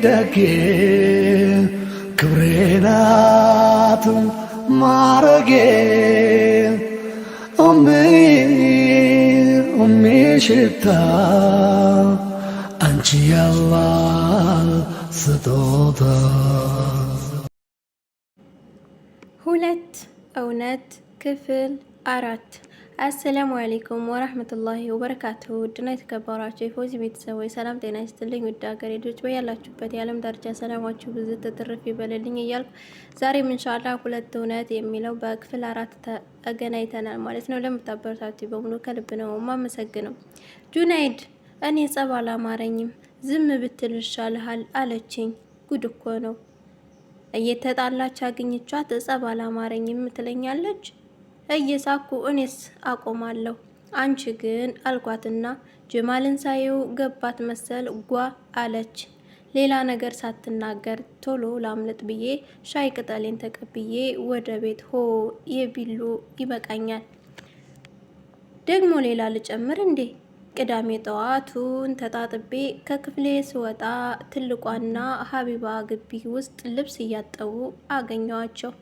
ደጌ ክብሬናት ማረጌ ሽታ አንቺ ያላህ ስጦታ። ሁለት እውነት ክፍል 4። አሰላሙ አለይኩም ወራህመቱላሂ ወበረካቱሁ። ውድና የተከበራችሁ የፎዚ ቤተሰቦች ሰላም ጤና ይስጥልኝ። ውድ ሀገሬ ልጆች በያላችሁበት የዓለም ዳርቻ ሰላማችሁ ብዙ ትርፍ ይበልልኝ እያልኩ ዛሬም ኢንሻአላህ ሁለት እውነት የሚለው በክፍል 4 ተገናኝተናል ማለት ነው። ለምታበረታቱ በሙሉ ከልብ ነው የማመሰግነው። ጁናይድ እኔ ጸብ አላማረኝም ዝም ብትል ይሻልሃል አለችኝ። ጉድ እኮ ነው። እየተጣላች አግኝቻት ጸብ አላማረኝም ትለኛለች። እየሳኩ እኔስ አቆማለሁ አንቺ ግን አልኳትና ጀማልን ሳየው ገባት መሰል ጓ አለች። ሌላ ነገር ሳትናገር ቶሎ ላምልጥ ብዬ ሻይ ቅጠሌን ተቀብዬ ወደ ቤት የቢሉ ይበቃኛል። ደግሞ ሌላ ልጨምር እንዴ? ቅዳሜ ጠዋቱን ተጣጥቤ ከክፍሌ ስወጣ ትልቋና ሀቢባ ግቢ ውስጥ ልብስ እያጠቡ አገኘዋቸው።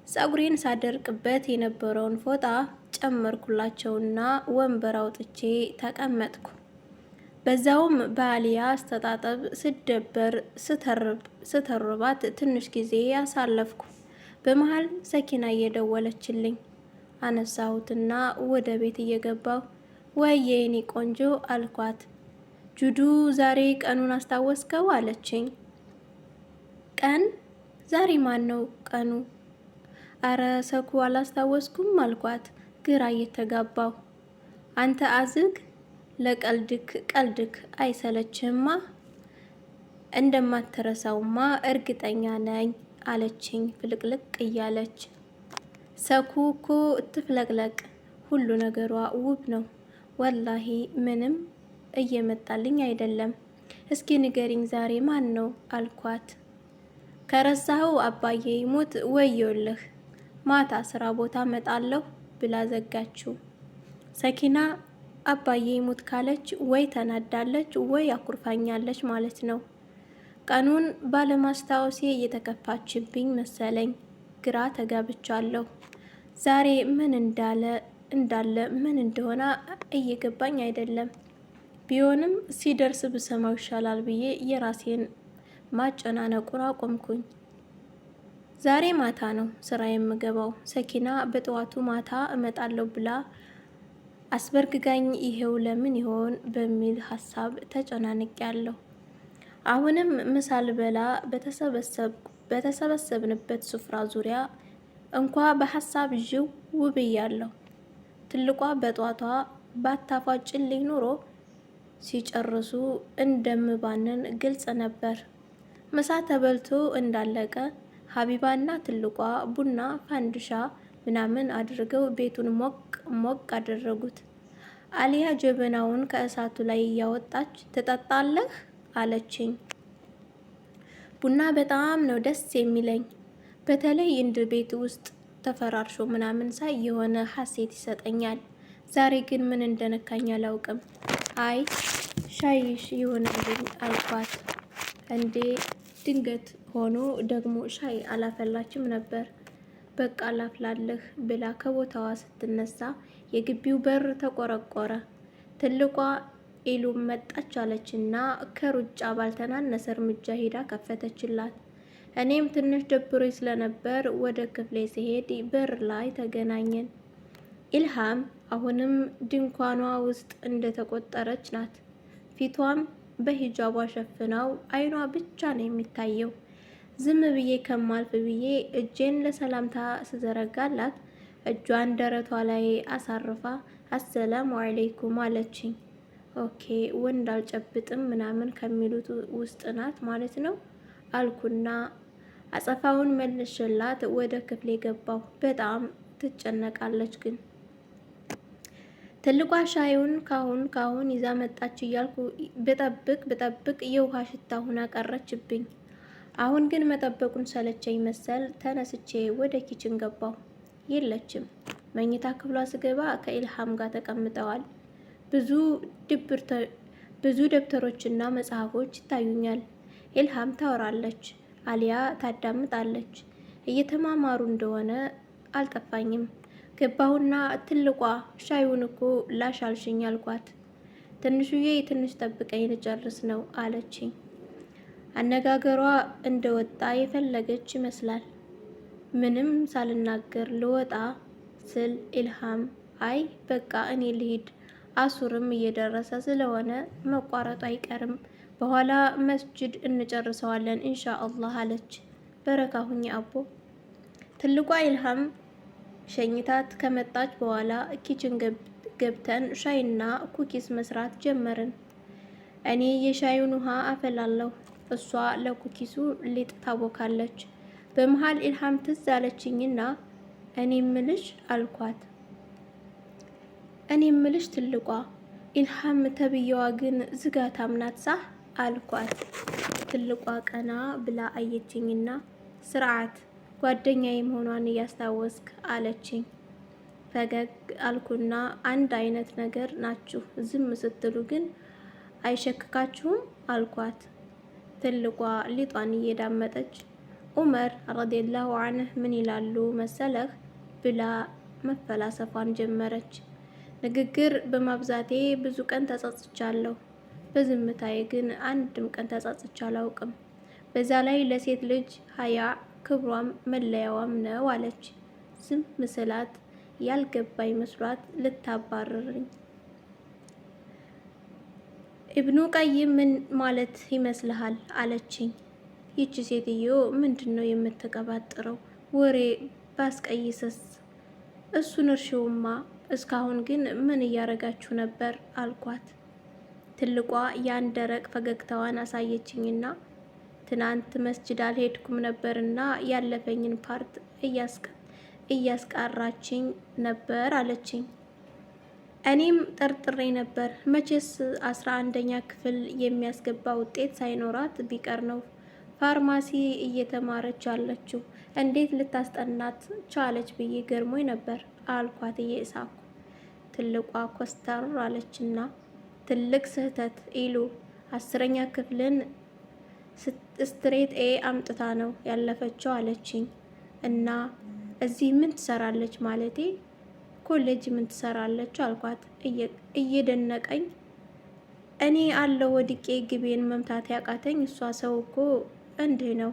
ጸጉሬን ሳደርቅበት የነበረውን ፎጣ ጨመርኩላቸውና ወንበር አውጥቼ ተቀመጥኩ። በዛውም በአሊያ አስተጣጠብ ስደበር ስተርባት ትንሽ ጊዜ ያሳለፍኩ። በመሃል ሰኪና እየደወለችልኝ አነሳሁትና ወደ ቤት እየገባሁ ወይዬ የኔ ቆንጆ አልኳት። ጁዱ ዛሬ ቀኑን አስታወስከው አለችኝ። ቀን? ዛሬ ማን ነው ቀኑ? አረ ሰኩ አላስታወስኩም አልኳት ግራ እየተጋባሁ። አንተ አዝግ ለቀልድክ አይሰለችህማ? እንደማትረሳውማ እርግጠኛ ነኝ አለችኝ ፍልቅልቅ እያለች። ሰኩ እኮ ትፍለቅለቅ ሁሉ ነገሯ ውብ ነው ወላሂ ምንም እየመጣልኝ አይደለም። እስኪ ንገሪኝ ዛሬ ማን ነው አልኳት። ከረሳኸው አባዬ ይሞት ወዮልህ ማታ ስራ ቦታ መጣለሁ ብላ ዘጋችው። ሰኪና አባዬ ይሞት ካለች ወይ ተናዳለች ወይ አኩርፋኛለች ማለት ነው። ቀኑን ባለማስታወሴ እየተከፋችብኝ መሰለኝ። ግራ ተጋብቻለሁ። ዛሬ ምን እንዳለ ምን እንደሆነ እየገባኝ አይደለም። ቢሆንም ሲደርስ ብሰማው ይሻላል ብዬ የራሴን ማጨናነቁን አቆምኩኝ። ዛሬ ማታ ነው ስራ የምገባው። ሰኪና በጠዋቱ ማታ እመጣለሁ ብላ አስበርግጋኝ ይሄው ለምን ይሆን በሚል ሀሳብ ተጨናንቄያለሁ። አሁንም ምሳል በላ በተሰበሰብንበት ስፍራ ዙሪያ እንኳ በሀሳብ ዥው ውብያለሁ። ትልቋ በጧቷ ባታፏጭልኝ ኑሮ ሲጨርሱ እንደምባንን ግልጽ ነበር። ምሳ ተበልቶ እንዳለቀ ሀቢባና ትልቋ ቡና ፋንድሻ ምናምን አድርገው ቤቱን ሞቅ አደረጉት። አሊያ ጀበናውን ከእሳቱ ላይ እያወጣች ትጠጣለህ አለችኝ። ቡና በጣም ነው ደስ የሚለኝ። በተለይ እንድ ቤት ውስጥ ተፈራርሾ ምናምን ሳይ የሆነ ሀሴት ይሰጠኛል። ዛሬ ግን ምን እንደነካኝ አላውቅም። አይ ሻይሽ ይሆንልኝ አልኳት። እንዴ ድንገት ሆኖ ደግሞ ሻይ አላፈላችም ነበር። በቃ ላፍላለህ ብላ ከቦታዋ ስትነሳ የግቢው በር ተቆረቆረ። ትልቋ ኢሉም መጣች አለችና ከሩጫ ባልተናነሰ እርምጃ ሄዳ ከፈተችላት። እኔም ትንሽ ደብሮኝ ስለነበር ወደ ክፍሌ ሲሄድ በር ላይ ተገናኘን። ኢልሃም አሁንም ድንኳኗ ውስጥ እንደተቆጠረች ናት። ፊቷም በሂጃቧ ሸፍናው አይኗ ብቻ ነው የሚታየው። ዝም ብዬ ከማልፍ ብዬ እጄን ለሰላምታ ስዘረጋላት እጇን ደረቷ ላይ አሳርፋ አሰላሙ አለይኩም አለችኝ። ኦኬ ወንድ አልጨብጥም ምናምን ከሚሉት ውስጥ ናት ማለት ነው አልኩና አጸፋውን መልሽላት ወደ ክፍሌ ገባሁ። በጣም ትጨነቃለች ግን ትልቋ ሻዩን ካሁን ይዛ መጣች እያልኩ ብጠብቅ የውሃ ሽታ ሆና ቀረችብኝ። አሁን ግን መጠበቁን ሰለቸኝ መሰል ተነስቼ ወደ ኪችን ገባሁ። የለችም። መኝታ ክፍሏ ስገባ ከኢልሃም ጋር ተቀምጠዋል። ብዙ ደብተሮችና መጽሐፎች ይታዩኛል። ኢልሃም ታወራለች፣ አሊያ ታዳምጣለች። እየተማማሩ እንደሆነ አልጠፋኝም። ገባሁና ትልቋ ሻዩን እኮ ላሽ አልሽኝ አልኳት። ትንሹዬ ትንሽ ጠብቀኝ ልጨርስ ነው አለችኝ። አነጋገሯ እንደወጣ የፈለገች ይመስላል። ምንም ሳልናገር ልወጣ ስል ኢልሃም አይ በቃ እኔ ልሂድ፣ አሱርም እየደረሰ ስለሆነ መቋረጡ አይቀርም፣ በኋላ መስጅድ እንጨርሰዋለን ኢንሻአላህ አለች። በረካ ሁኚ አቦ። ትልቋ ኢልሃም ሸኝታት ከመጣች በኋላ ኪችን ገብተን ሻይና ኩኪስ መስራት ጀመርን። እኔ የሻዩን ውሃ አፈላለሁ፣ እሷ ለኩኪሱ ሊጥ ታቦካለች። በመሃል ኢልሃም ትዝ አለችኝና እኔ ምልሽ አልኳት። እኔ ምልሽ ትልቋ ኢልሃም ተብየዋ ግን ዝጋታም ናት ሳህ አልኳት። ትልቋ ቀና ብላ አየችኝና ስርዓት ጓደኛዬ መሆኗን እያስታወስክ አለችኝ። ፈገግ አልኩና አንድ አይነት ነገር ናችሁ፣ ዝም ስትሉ ግን አይሸክካችሁም አልኳት። ትልቋ ሊጧን እየዳመጠች ዑመር ረዲየላሁ ዐንህ ምን ይላሉ መሰለህ ብላ መፈላሰፏን ጀመረች። ንግግር በማብዛቴ ብዙ ቀን ተጸጽቻለሁ፣ በዝምታዬ ግን አንድም ቀን ተጸጽቻ አላውቅም። በዛ ላይ ለሴት ልጅ ሀያ ክብሯም መለያዋም ነው አለች። ዝም ምስላት ያልገባኝ መስሏት ልታባርርኝ። ኢብኑ ቀይም ምን ማለት ይመስልሃል አለችኝ። ይቺ ሴትዮ ምንድን ነው የምትቀባጥረው? ወሬ ባስቀይስስ? እሱን እርሺውማ። እስካሁን ግን ምን እያረጋችሁ ነበር አልኳት። ትልቋ ያን ደረቅ ፈገግታዋን አሳየችኝና ትናንት መስጅድ አልሄድኩም ነበርና ያለፈኝን ፓርት እያስቃራችኝ ነበር አለችኝ። እኔም ጠርጥሬ ነበር። መቼስ 11ኛ ክፍል የሚያስገባ ውጤት ሳይኖራት ቢቀር ነው ፋርማሲ እየተማረች አለችው። እንዴት ልታስጠናት ቻለች ብዬ ገርሞኝ ነበር አልኳት እየሳኩ። ትልቋ ኮስተር አለችና ትልቅ ስህተት ኢሉ 10ኛ ክፍልን ስትሬት ኤ አምጥታ ነው ያለፈችው አለችኝ። እና እዚህ ምን ትሰራለች ማለቴ ኮሌጅ ምን ትሰራለች አልኳት እየደነቀኝ። እኔ አለው ወድቄ ግቤን መምታት ያቃተኝ እሷ ሰው እኮ እንዲህ ነው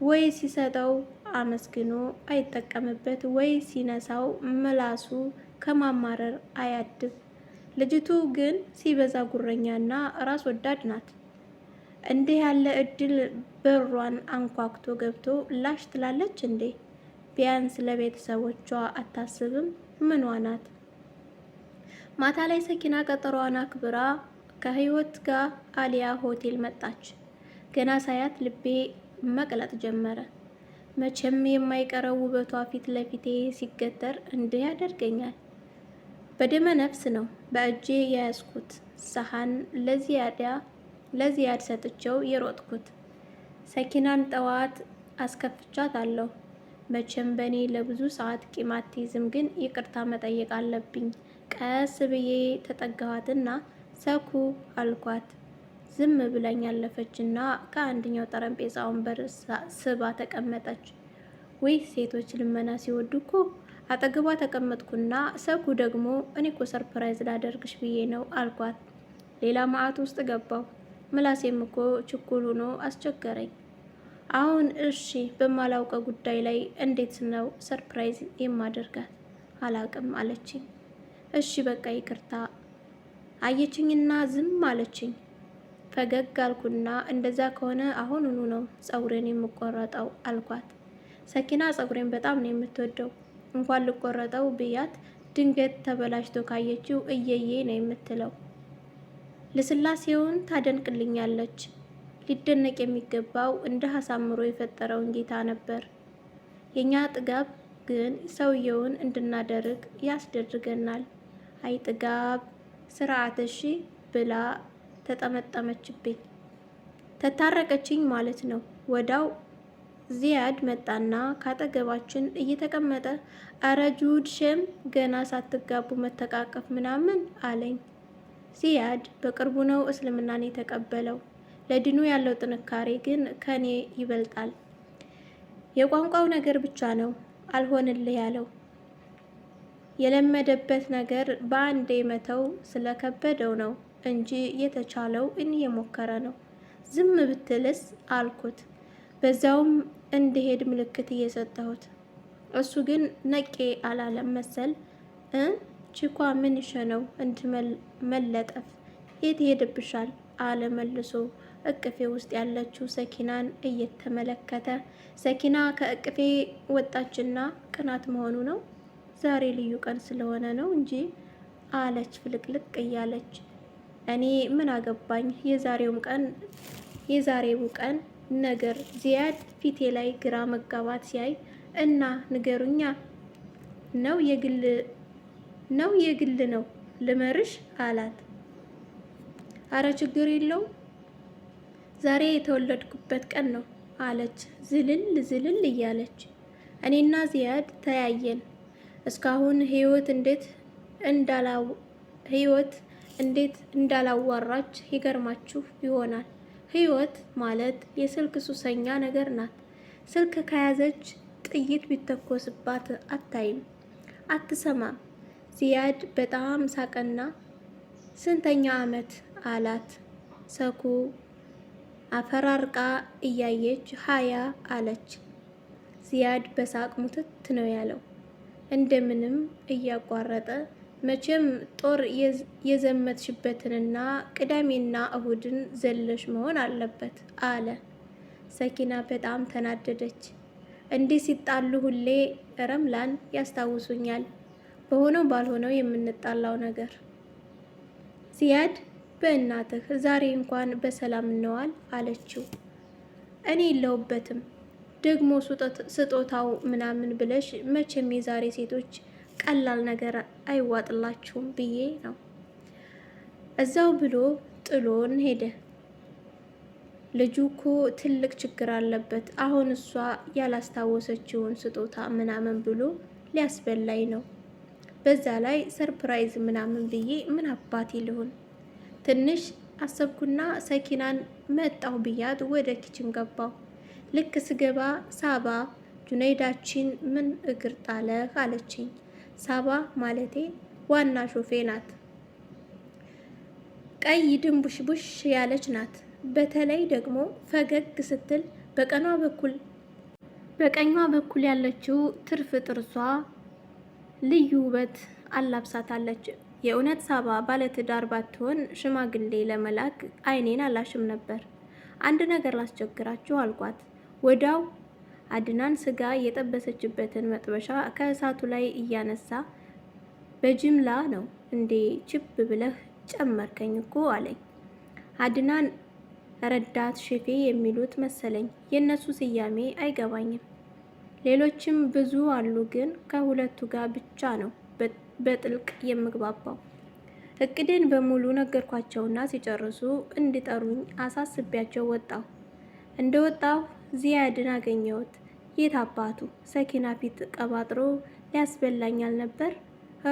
ወይ ሲሰጠው አመስግኖ አይጠቀምበት ወይ ሲነሳው ምላሱ ከማማረር አያድብ። ልጅቱ ግን ሲበዛ ጉረኛና ራስ ወዳድ ናት። እንዲህ ያለ እድል በሯን አንኳኩቶ ገብቶ ላሽ ትላለች እንዴ? ቢያንስ ለቤተሰቦቿ አታስብም? ምኗ ናት? ማታ ላይ ሰኪና ቀጠሯዋን አክብራ ከህይወት ጋር አሊያ ሆቴል መጣች። ገና ሳያት ልቤ መቅለጥ ጀመረ። መቼም የማይቀረው ውበቷ ፊት ለፊቴ ሲገተር እንዲህ ያደርገኛል። በደመ ነፍስ ነው በእጄ የያዝኩት ሰሃን ለዚያድ ሰጥቼው የሮጥኩት። ሰኪናን ጠዋት አስከፍቻት አለሁ። መቼም በእኔ ለብዙ ሰዓት ቂም አትይዝም፣ ግን ይቅርታ መጠየቅ አለብኝ። ቀስ ብዬ ተጠጋኋትና ሰኩ አልኳት። ዝም ብላኝ ያለፈችና ከአንደኛው ጠረጴዛ ወንበር ስባ ተቀመጠች። ወይ ሴቶች ልመና ሲወዱ እኮ። አጠገቧ ተቀመጥኩና ሰኩ ደግሞ እኔ እኮ ሰርፕራይዝ ላደርግሽ ብዬ ነው አልኳት። ሌላ ማዕት ውስጥ ገባው። ምላሴም እኮ ችኩል ሆኖ አስቸገረኝ። አሁን እሺ በማላውቀው ጉዳይ ላይ እንዴት ነው ሰርፕራይዝ የማደርጋት? አላቅም አለችኝ። እሺ በቃ ይቅርታ አየችኝና ዝም አለችኝ። ፈገግ አልኩና እንደዛ ከሆነ አሁኑኑ ነው ፀጉሬን የምቆረጠው አልኳት። ሰኪና ፀጉሬን በጣም ነው የምትወደው። እንኳን ልቆረጠው ብያት ድንገት ተበላሽቶ ካየችው እየዬ ነው የምትለው። ልስላሴውን ታደንቅልኛለች። ሊደነቅ የሚገባው እንደ አሳምሮ የፈጠረውን ጌታ ነበር። የኛ ጥጋብ ግን ሰውየውን እንድናደርግ ያስደርገናል። አይ ጥጋብ ስርዓት እሺ ብላ ተጠመጠመችብኝ። ተታረቀችኝ ማለት ነው። ወዳው ዚያድ መጣና ካጠገባችን እየተቀመጠ አረ ጁድ ሸም ገና ሳትጋቡ መተቃቀፍ ምናምን አለኝ። ዚያድ በቅርቡ ነው እስልምናን የተቀበለው። ለድኑ ያለው ጥንካሬ ግን ከኔ ይበልጣል። የቋንቋው ነገር ብቻ ነው አልሆንልህ ያለው። የለመደበት ነገር በአንዴ መተው ስለከበደው ነው እንጂ የተቻለው እየሞከረ ነው። ዝም ብትልስ አልኩት፣ በዛውም እንዲሄድ ምልክት እየሰጠሁት። እሱ ግን ነቄ አላለም መሰል። ቺኳ ምንሽ ነው እንድመለጠፍ የት ሄድብሻል አለ መልሶ እቅፌ ውስጥ ያለችው ሰኪናን እየተመለከተ። ሰኪና ከእቅፌ ወጣችና ቅናት መሆኑ ነው ዛሬ ልዩ ቀን ስለሆነ ነው እንጂ አለች ፍልቅልቅ እያለች። እኔ ምን አገባኝ የዛሬው ቀን ነገር። ዚያድ ፊቴ ላይ ግራ መጋባት ሲያይ እና ንገሩኛ ነው የግል ነው ልመርሽ አላት። አረ ችግር የለው ዛሬ የተወለድኩበት ቀን ነው አለች ዝልል እያለች። እኔና ዚያድ ተያየን። እስካሁን ህይወት እንዴት እንዳላዋራች ይገርማችሁ ይሆናል። ህይወት ማለት የስልክ ሱሰኛ ነገር ናት። ስልክ ከያዘች ጥይት ቢተኮስባት አታይም፣ አትሰማም። ዚያድ በጣም ሳቀና ስንተኛ ዓመት አላት። ሰኩ አፈራርቃ እያየች 20 አለች። ዚያድ በሳቅ ሙትት ነው ያለው። እንደምንም እያቋረጠ መቼም ጦር የዘመትሽበትንና ቅዳሜና እሁድን ዘለሽ መሆን አለበት አለ። ሰኪና በጣም ተናደደች። እንዲህ ሲጣሉ ሁሌ ረምላን ያስታውሱኛል፣ በሆነው ባልሆነው የምንጣላው ነገር። ዚያድ በእናትህ ዛሬ እንኳን በሰላም እንዋል አለችው። እኔ የለሁበትም ደግሞ ስጦታው ምናምን ብለሽ መቼም የዛሬ ሴቶች ቀላል ነገር አይዋጥላችሁም ብዬ ነው። እዛው ብሎ ጥሎን ሄደ። ልጁ እኮ ትልቅ ችግር አለበት። አሁን እሷ ያላስታወሰችውን ስጦታ ምናምን ብሎ ሊያስበላይ ነው። በዛ ላይ ሰርፕራይዝ ምናምን ብዬ ምን አባቴ ልሁን? ትንሽ አሰብኩና ሰኪናን መጣሁ ብያት ወደ ኪችን ገባሁ። ልክ ስገባ ሳባ ጁነይዳችን ምን እግር ጣለህ አለችኝ። ሳባ ማለቴ ዋና ሾፌ ናት። ቀይ ድንቡሽቡሽ ያለች ናት። በተለይ ደግሞ ፈገግ ስትል በቀኟ በኩል ያለችው ትርፍ ጥርሷ ልዩ ውበት አላብሳታለች። የእውነት ሳባ ባለትዳር ባትሆን ሽማግሌ ለመላክ አይኔን አላሽም ነበር። አንድ ነገር ላስቸግራችሁ አልኳት። ወዳው አድናን ስጋ የጠበሰችበትን መጥበሻ ከእሳቱ ላይ እያነሳ በጅምላ ነው እንዴ ችብ ብለህ ጨመርከኝ እኮ አለኝ። አድናን ረዳት ሼፌ የሚሉት መሰለኝ። የእነሱ ስያሜ አይገባኝም። ሌሎችም ብዙ አሉ፣ ግን ከሁለቱ ጋር ብቻ ነው በጥልቅ የምግባባው። እቅዴን በሙሉ ነገርኳቸውና ሲጨርሱ እንዲጠሩኝ አሳስቢያቸው ወጣሁ። እንደወጣሁ ዚያድን አገኘሁት። የት አባቱ ሰኪና ፊት ቀባጥሮ ሊያስበላኝ አልነበር?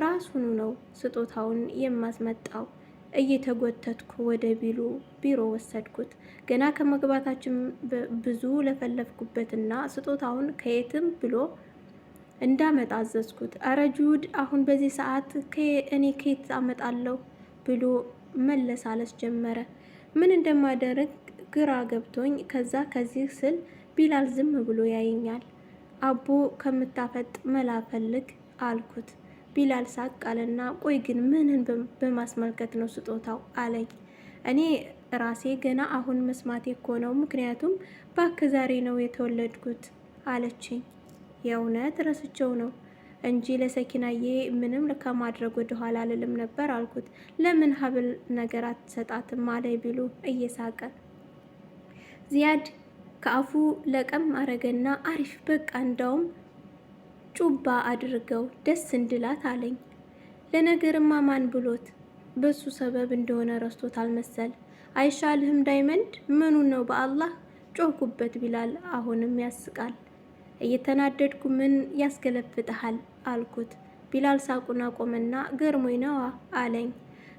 ራሱኑ ነው ስጦታውን የማስመጣው። እየተጎተትኩ ወደ ቢሮ ወሰድኩት። ገና ከመግባታችን ብዙ ለፈለፍኩበትና ስጦታውን ከየትም ብሎ እንዳመጣ አዘዝኩት። አረ ጁድ፣ አሁን በዚህ ሰዓት እኔ ከየት አመጣለሁ ብሎ መለሳለስ ጀመረ። ምን እንደማደርግ ግራ ገብቶኝ ከዛ ከዚህ ስል ቢላል ዝም ብሎ ያየኛል። አቦ ከምታፈጥ መላ ፈልግ አልኩት። ቢላል ሳቅ አለና ቆይ ግን ምንን በማስመልከት ነው ስጦታው አለኝ። እኔ ራሴ ገና አሁን መስማቴ እኮ ነው፣ ምክንያቱም ባክ ዛሬ ነው የተወለድኩት አለችኝ። የእውነት ረስቸው ነው እንጂ ለሰኪናዬ ምንም ከማድረግ ወደ ኋላ አልልም ነበር አልኩት። ለምን ሀብል ነገር አትሰጣትም አለኝ ቢሉ እየሳቀ። ዚያድ ከአፉ ለቀም አረገና አሪፍ በቃ እንዳውም ጩባ አድርገው ደስ እንድላት አለኝ። ለነገርማ ማን ብሎት በሱ ሰበብ እንደሆነ ረስቶታል መሰል። አይሻልህም ዳይመንድ? ምኑ ነው በአላህ ጮህኩበት። ቢላል አሁንም ያስቃል። እየተናደድኩ ምን ያስገለፍጥሃል አልኩት። ቢላል ሳቁን አቆመና ገርሞኝ ነዋ አለኝ።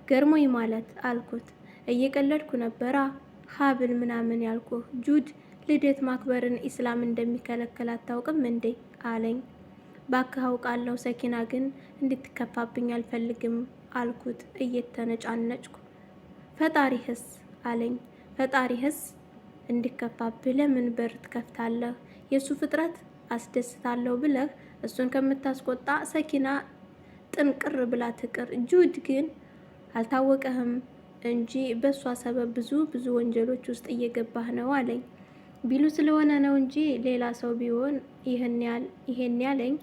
ገርሞኝ ማለት አልኩት። እየቀለድኩ ነበራ ሀብል ምናምን ያልኩ። ጁድ ልደት ማክበርን ኢስላም እንደሚከለክል አታውቅም እንዴ አለኝ። ባክህ አውቃለሁ፣ ሰኪና ግን እንድትከፋብኝ አልፈልግም አልኩት እየተነጫነጭኩ። ፈጣሪህስ አለኝ። ፈጣሪህስ እንዲከፋብህ ለምን በር ትከፍታለህ? የሱ ፍጥረት አስደስታለሁ ብለህ እሱን ከምታስቆጣ ሰኪና ጥንቅር ብላ ትቅር። ጁድ ግን አልታወቀህም እንጂ በሷ ሰበብ ብዙ ወንጀሎች ውስጥ እየገባህ ነው አለኝ። ቢሉ ስለሆነ ነው እንጂ ሌላ ሰው ቢሆን ይሄን ያለኝ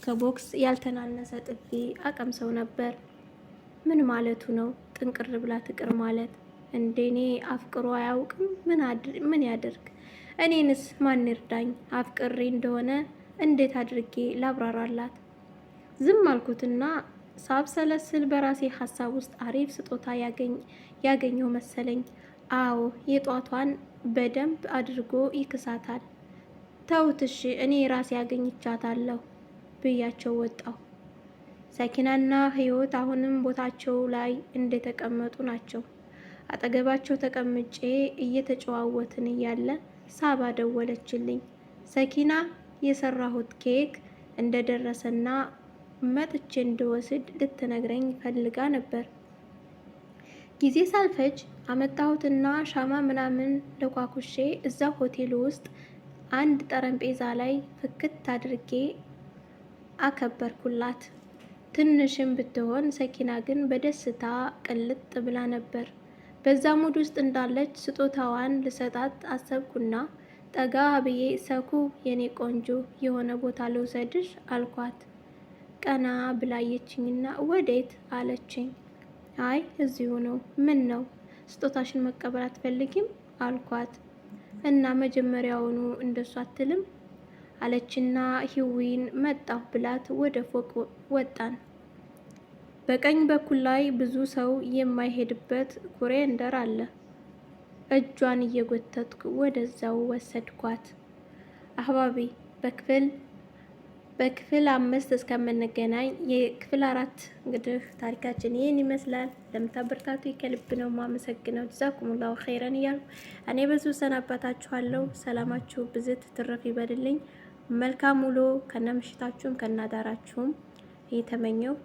ከቦክስ ያልተናነሰ ጥፊ አቀምሰው ነበር። ምን ማለቱ ነው ጥንቅር ብላ ትቅር ማለት? እንደኔ አፍቅሮ አያውቅም? ምን ያደርግ? እኔንስ ማን ይርዳኝ? አፍቅሬ እንደሆነ እንዴት አድርጌ ላብራራላት? ዝም አልኩትና ሳብሰለስል በራሴ ሀሳብ ውስጥ አሪፍ ስጦታ ያገኘው መሰለኝ። አዎ የጧቷን በደንብ አድርጎ ይክሳታል። ተውትሽ እኔ ራሴ ያገኝቻታለሁ ብያቸው ወጣሁ። ሰኪናና ህይወት አሁንም ቦታቸው ላይ እንደተቀመጡ ናቸው። አጠገባቸው ተቀምጬ እየተጨዋወትን እያለ ሳባ ደወለችልኝ። ሰኪና የሰራሁት ኬክ እንደደረሰና መጥቼ እንድወስድ ልትነግረኝ ፈልጋ ነበር። ጊዜ ሳልፈጅ አመጣሁትና ሻማ ምናምን ለኳኩሼ እዛ ሆቴሉ ውስጥ አንድ ጠረጴዛ ላይ ፍክት አድርጌ አከበርኩላት። ትንሽም ብትሆን ሰኪና ግን በደስታ ቅልጥ ብላ ነበር። በዛ ሙድ ውስጥ እንዳለች ስጦታዋን ልሰጣት አሰብኩና ጠጋ ብዬ ሰኩ የኔ ቆንጆ የሆነ ቦታ ልውሰድሽ አልኳት። ቀና ብላየችኝና ወዴት አለችኝ። አይ እዚሁ ነው። ምን ነው ስጦታሽን መቀበል አትፈልጊም አልኳት። እና መጀመሪያውኑ እንደሱ አትልም አለችና ሂዊን መጣሁ ብላት ወደ ፎቅ ወጣን። በቀኝ በኩል ላይ ብዙ ሰው የማይሄድበት ኩሬንደር አለ። እጇን እየጎተትኩ ወደዛው ወሰድኳት። አህባቢ በክፍል 5 እስከምንገናኝ የክፍል 4 እንግዲህ ታሪካችን ይህን ይመስላል። ለምታበረታቱ ከልብ ነው ማመሰግነው። ጀዛኩሙላሁ ኸይረን እያልኩ እኔ በዙ ሰናባታችኋለሁ። ሰላማችሁ ብዝት ትረፍ ይበልልኝ። መልካም ውሎ ከነምሽታችሁም ከናዳራችሁም እየተመኘው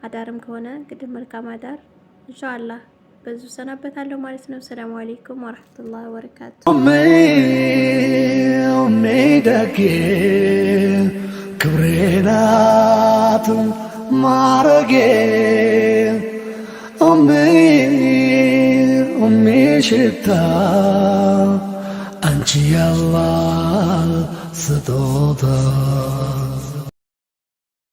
አዳርም ከሆነ እንግዲህ መልካም አዳር ኢንሻአላህ። በዙ ሰናበታለሁ ማለት ነው። ሰላም አለይኩም ወራህመቱላሂ ወበረካቱ። ደጌ ክብሬናት ማረጌ ሽታ አንቺ ያላ ስጦታ